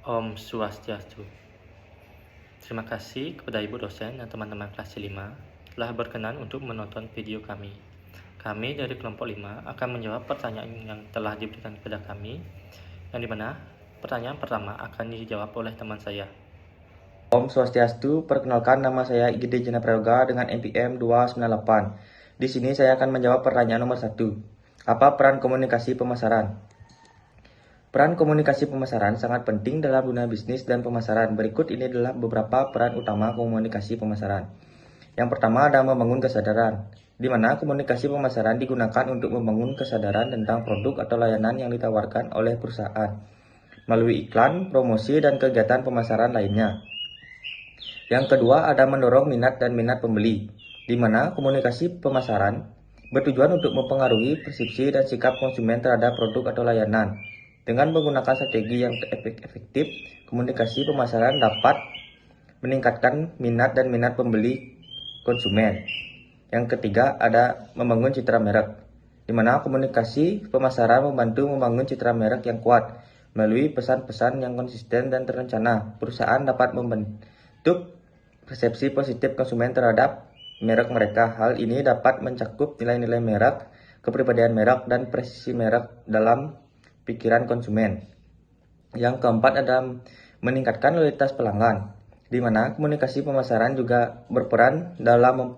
Om Swastiastu. Terima kasih kepada Ibu dosen dan teman-teman kelas 5 telah berkenan untuk menonton video kami. Kami dari kelompok 5 akan menjawab pertanyaan yang telah diberikan kepada kami, yang dimana pertanyaan pertama akan dijawab oleh teman saya. Om Swastiastu, perkenalkan nama saya Igede Jana Prayoga dengan NPM 298. Di sini saya akan menjawab pertanyaan nomor 1. Apa peran komunikasi pemasaran? Peran komunikasi pemasaran sangat penting dalam dunia bisnis dan pemasaran. Berikut ini adalah beberapa peran utama komunikasi pemasaran. Yang pertama adalah membangun kesadaran, di mana komunikasi pemasaran digunakan untuk membangun kesadaran tentang produk atau layanan yang ditawarkan oleh perusahaan melalui iklan, promosi, dan kegiatan pemasaran lainnya. Yang kedua ada mendorong minat dan minat pembeli, di mana komunikasi pemasaran bertujuan untuk mempengaruhi persepsi dan sikap konsumen terhadap produk atau layanan. Dengan menggunakan strategi yang efektif, komunikasi pemasaran dapat meningkatkan minat dan minat pembeli konsumen. Yang ketiga ada membangun citra merek, di mana komunikasi pemasaran membantu membangun citra merek yang kuat. Melalui pesan-pesan yang konsisten dan terencana, perusahaan dapat membentuk persepsi positif konsumen terhadap merek mereka. Hal ini dapat mencakup nilai-nilai merek, kepribadian merek, dan presisi merek dalam pikiran konsumen. Yang keempat adalah meningkatkan loyalitas pelanggan, di mana komunikasi pemasaran juga berperan dalam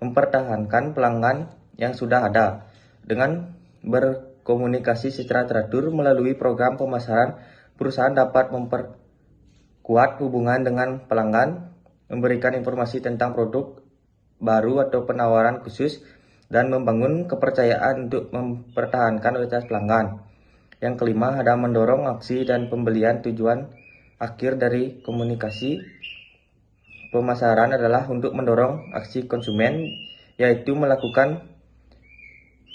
mempertahankan pelanggan yang sudah ada. Dengan berkomunikasi secara teratur melalui program pemasaran, perusahaan dapat memperkuat hubungan dengan pelanggan, memberikan informasi tentang produk baru atau penawaran khusus, dan membangun kepercayaan untuk mempertahankan loyalitas pelanggan. Yang kelima ada mendorong aksi dan pembelian. Tujuan akhir dari komunikasi pemasaran adalah untuk mendorong aksi konsumen, yaitu melakukan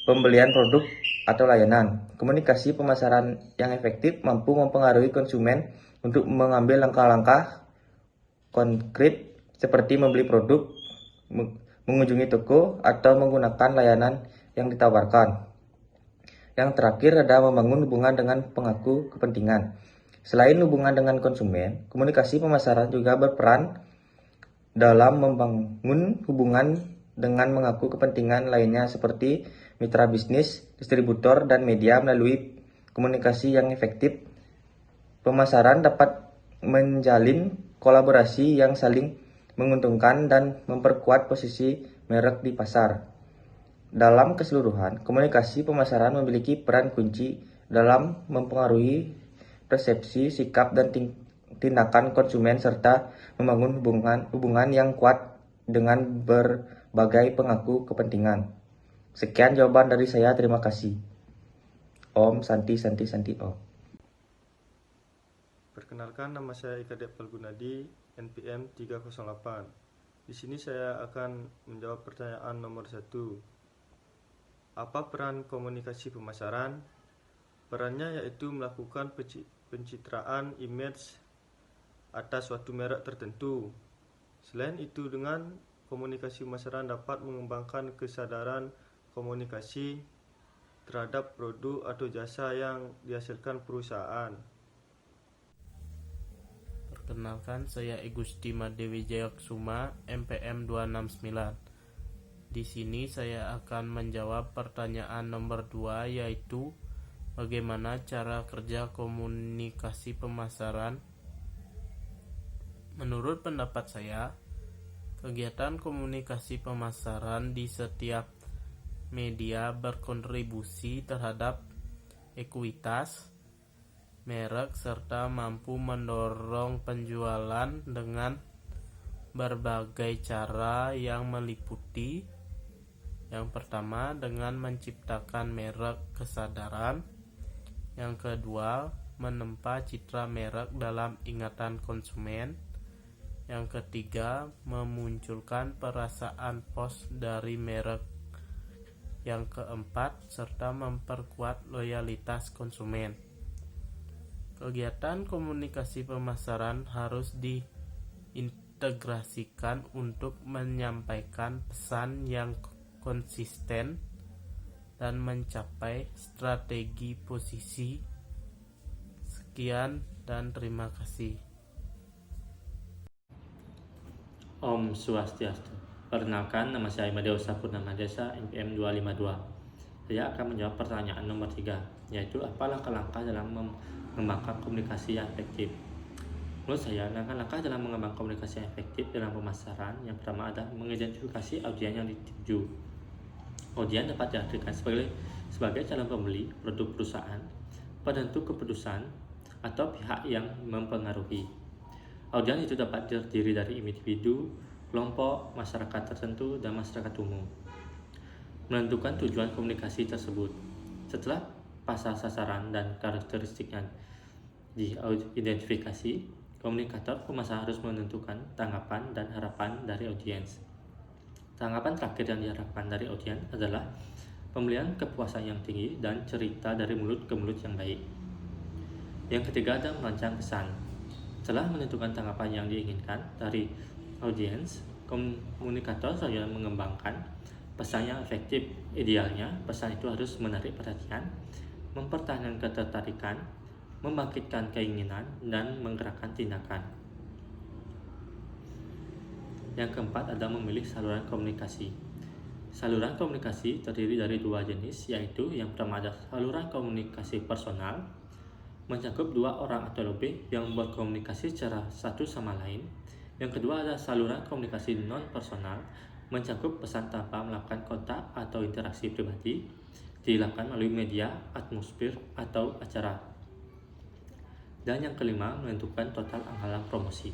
pembelian produk atau layanan. Komunikasi pemasaran yang efektif mampu mempengaruhi konsumen untuk mengambil langkah-langkah konkret seperti membeli produk, mengunjungi toko, atau menggunakan layanan yang ditawarkan. Yang terakhir ada membangun hubungan dengan pemangku kepentingan. Selain hubungan dengan konsumen, komunikasi pemasaran juga berperan dalam membangun hubungan dengan mengaku kepentingan lainnya seperti mitra bisnis, distributor, dan media. Melalui komunikasi yang efektif, pemasaran dapat menjalin kolaborasi yang saling menguntungkan dan memperkuat posisi merek di pasar. Dalam keseluruhan, komunikasi pemasaran memiliki peran kunci dalam mempengaruhi persepsi, sikap, dan tindakan konsumen serta membangun hubungan yang kuat dengan berbagai pemangku kepentingan. Sekian jawaban dari saya, terima kasih. Om Santi Santi Santi Om. Perkenalkan, nama saya Ika Depal Gunadi, NPM 308. Di sini saya akan menjawab pertanyaan nomor 1. Apa peran komunikasi pemasaran? Perannya yaitu melakukan pencitraan image atas suatu merek tertentu. Selain itu, dengan komunikasi pemasaran dapat mengembangkan kesadaran komunikasi terhadap produk atau jasa yang dihasilkan perusahaan. Perkenalkan, saya Igusti Madewi Jayaksuma, MPM 269. Di sini saya akan menjawab pertanyaan nomor 2, yaitu bagaimana cara kerja komunikasi pemasaran. Menurut pendapat saya, kegiatan komunikasi pemasaran di setiap media berkontribusi terhadap ekuitas merek serta mampu mendorong penjualan dengan berbagai cara yang meliputi: yang pertama, dengan menciptakan merek kesadaran. Yang kedua, menempa citra merek dalam ingatan konsumen. Yang ketiga, memunculkan perasaan pos dari merek. Yang keempat, serta memperkuat loyalitas konsumen. Kegiatan komunikasi pemasaran harus diintegrasikan untuk menyampaikan pesan yang konsisten dan mencapai strategi posisi Sekian dan terima kasih. Om Swastiastu. Perkenalkan, nama saya Madewasa Purnama Desa, NPM 252. Saya akan menjawab pertanyaan nomor 3, yaitu apa langkah-langkah dalam mengembangkan komunikasi yang efektif. Menurut saya, langkah-langkah dalam mengembangkan komunikasi yang efektif dalam pemasaran yang pertama adalah mengidentifikasi audiens yang dituju. Audiens dapat diartikan sebagai calon pembeli produk perusahaan, penentu keputusan, atau pihak yang mempengaruhi. Audiens itu dapat terdiri dari individu, kelompok, masyarakat tertentu, dan masyarakat umum. Menentukan tujuan komunikasi tersebut. Setelah pasar sasaran dan karakteristiknya diidentifikasi, komunikator pemasaran harus menentukan tanggapan dan harapan dari audiens. Tanggapan terakhir yang diharapkan dari audiens adalah pembelian kepuasan yang tinggi dan cerita dari mulut ke mulut yang baik. Yang ketiga adalah merancang pesan. Setelah menentukan tanggapan yang diinginkan dari audiens, komunikator selanjutnya mengembangkan pesan yang efektif. Idealnya, pesan itu harus menarik perhatian, mempertahankan ketertarikan, membangkitkan keinginan, dan menggerakkan tindakan. Yang keempat adalah memilih saluran komunikasi. Saluran komunikasi terdiri dari dua jenis, yaitu yang pertama adalah saluran komunikasi personal, mencakup dua orang atau lebih yang berkomunikasi secara satu sama lain. Yang kedua adalah saluran komunikasi non-personal, mencakup pesan tanpa melakukan kontak atau interaksi pribadi, dilakukan melalui media, atmosfer, atau acara. Dan yang kelima, menentukan total anggaran promosi.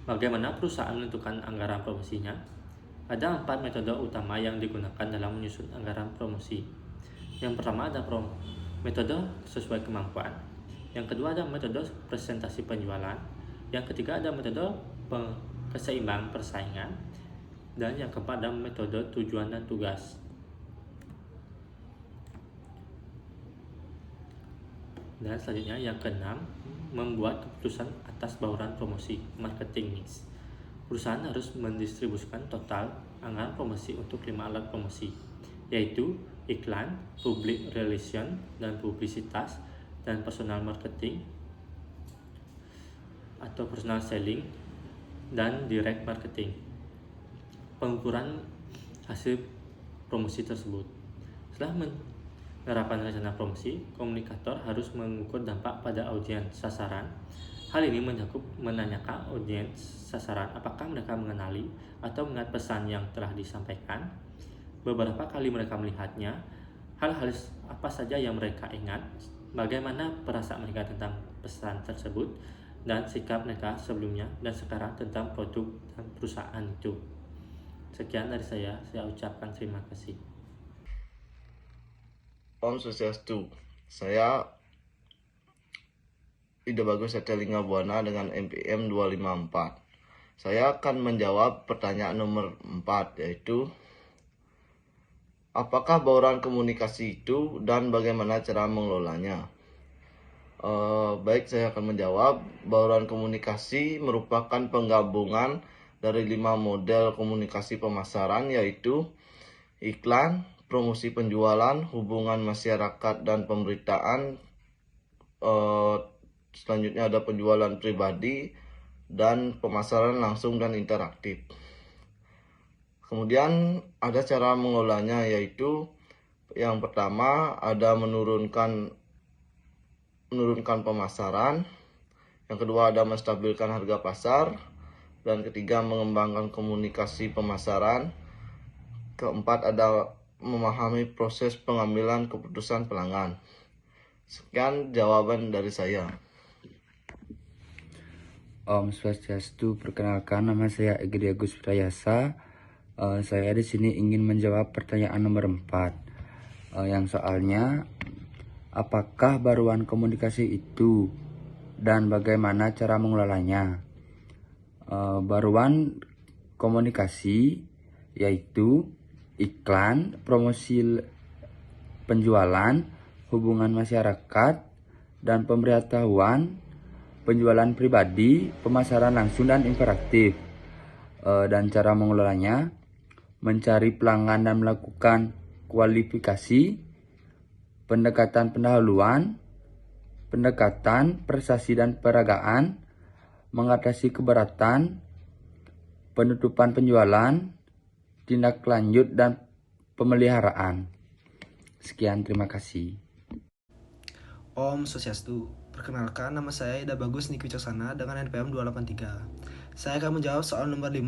Bagaimana perusahaan menentukan anggaran promosinya? Ada 4 metode utama yang digunakan dalam menyusun anggaran promosi. Yang pertama adalah metode sesuai kemampuan. Yang kedua ada metode presentasi penjualan. Yang ketiga ada metode keseimbangan persaingan. Dan yang keempat ada metode tujuan dan tugas. Dan selanjutnya yang keenam, membuat keputusan atas bauran promosi, marketing mix. Perusahaan harus mendistribusikan total anggaran promosi untuk 5 alat promosi, yaitu iklan, public relation dan publisitas, dan personal marketing atau personal selling, dan direct marketing. Pengukuran hasil promosi tersebut. Setelah menerapkan rencana promosi, komunikator harus mengukur dampak pada audiens sasaran. Hal ini mencakup menanyakan audiens sasaran apakah mereka mengenali atau mengingat pesan yang telah disampaikan, beberapa kali mereka melihatnya, hal-hal apa saja yang mereka ingat, bagaimana perasaan mereka tentang pesan tersebut, dan sikap mereka sebelumnya dan sekarang tentang produk dan perusahaan itu. Sekian dari saya ucapkan terima kasih. Om Swastiastu. Saya Ida Bagus Satelingga Buana dengan NPM 254. Saya akan menjawab pertanyaan nomor 4, yaitu apakah bauran komunikasi itu dan bagaimana cara mengelolanya? Baik, saya akan menjawab. Bauran komunikasi merupakan penggabungan dari 5 model komunikasi pemasaran, yaitu iklan, promosi penjualan, hubungan masyarakat dan pemberitaan, selanjutnya ada penjualan pribadi, dan pemasaran langsung dan interaktif. Kemudian ada cara mengelolanya, yaitu yang pertama ada menurunkan pemasaran, yang kedua ada menstabilkan harga pasar, dan ketiga mengembangkan komunikasi pemasaran, keempat ada memahami proses pengambilan keputusan pelanggan. Sekian jawaban dari saya. Om Swastiastu, perkenalkan nama saya Egede Agus Prayasa. Saya di sini ingin menjawab pertanyaan nomor 4, yang soalnya apakah baruan komunikasi itu dan bagaimana cara mengelolanya. Baruan komunikasi yaitu iklan, promosi penjualan, hubungan masyarakat, dan pemberitahuan, penjualan pribadi, pemasaran langsung dan interaktif. Dan cara mengelolanya, mencari pelanggan dan melakukan kualifikasi, pendekatan pendahuluan, pendekatan, prestasi dan peragaan, mengatasi keberatan, penutupan penjualan, tindak lanjut dan pemeliharaan. Sekian, terima kasih. Om Swastiastu. Perkenalkan, nama saya Ida Bagus Niki Wicaksana dengan NPM 283. Saya akan menjawab soal nomor 5.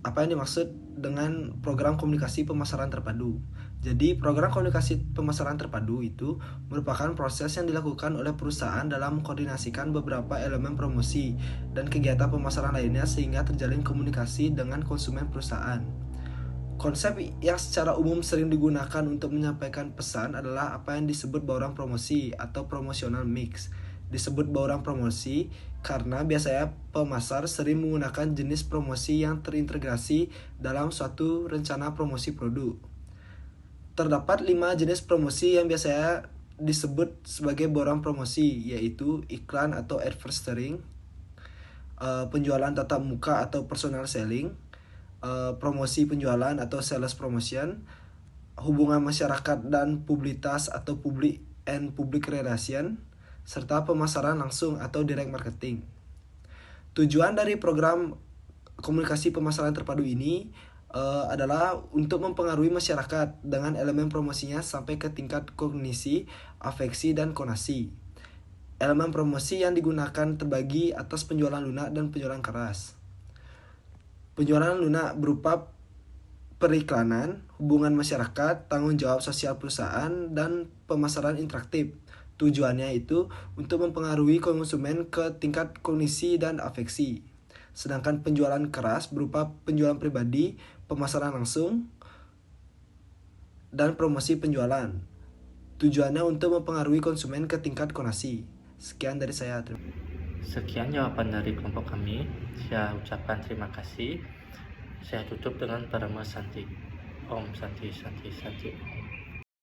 Apa yang dimaksud dengan program komunikasi pemasaran terpadu? Jadi, program komunikasi pemasaran terpadu itu merupakan proses yang dilakukan oleh perusahaan dalam mengkoordinasikan beberapa elemen promosi dan kegiatan pemasaran lainnya sehingga terjalin komunikasi dengan konsumen perusahaan. Konsep yang secara umum sering digunakan untuk menyampaikan pesan adalah apa yang disebut bauran promosi atau promotional mix. Disebut bauran promosi karena biasanya pemasar sering menggunakan jenis promosi yang terintegrasi dalam suatu rencana promosi produk. Terdapat 5 jenis promosi yang biasanya disebut sebagai bauran promosi, yaitu iklan atau advertising, penjualan tatap muka atau personal selling, promosi penjualan atau sales promotion, hubungan masyarakat dan publisitas atau public and public relation, serta pemasaran langsung atau direct marketing. Tujuan dari program komunikasi pemasaran terpadu ini adalah untuk mempengaruhi masyarakat dengan elemen promosinya sampai ke tingkat kognisi, afeksi, dan konasi. Elemen promosi yang digunakan terbagi atas penjualan lunak dan penjualan keras. Penjualan lunak berupa periklanan, hubungan masyarakat, tanggung jawab sosial perusahaan, dan pemasaran interaktif. Tujuannya itu untuk mempengaruhi konsumen ke tingkat kognisi dan afeksi. Sedangkan penjualan keras berupa penjualan pribadi, pemasaran langsung, dan promosi penjualan. Tujuannya untuk mempengaruhi konsumen ke tingkat konasi. Sekian dari saya. Sekian jawaban dari kelompok kami. Saya ucapkan terima kasih. Saya tutup dengan Parama Santi. Om Santi Santi Santi.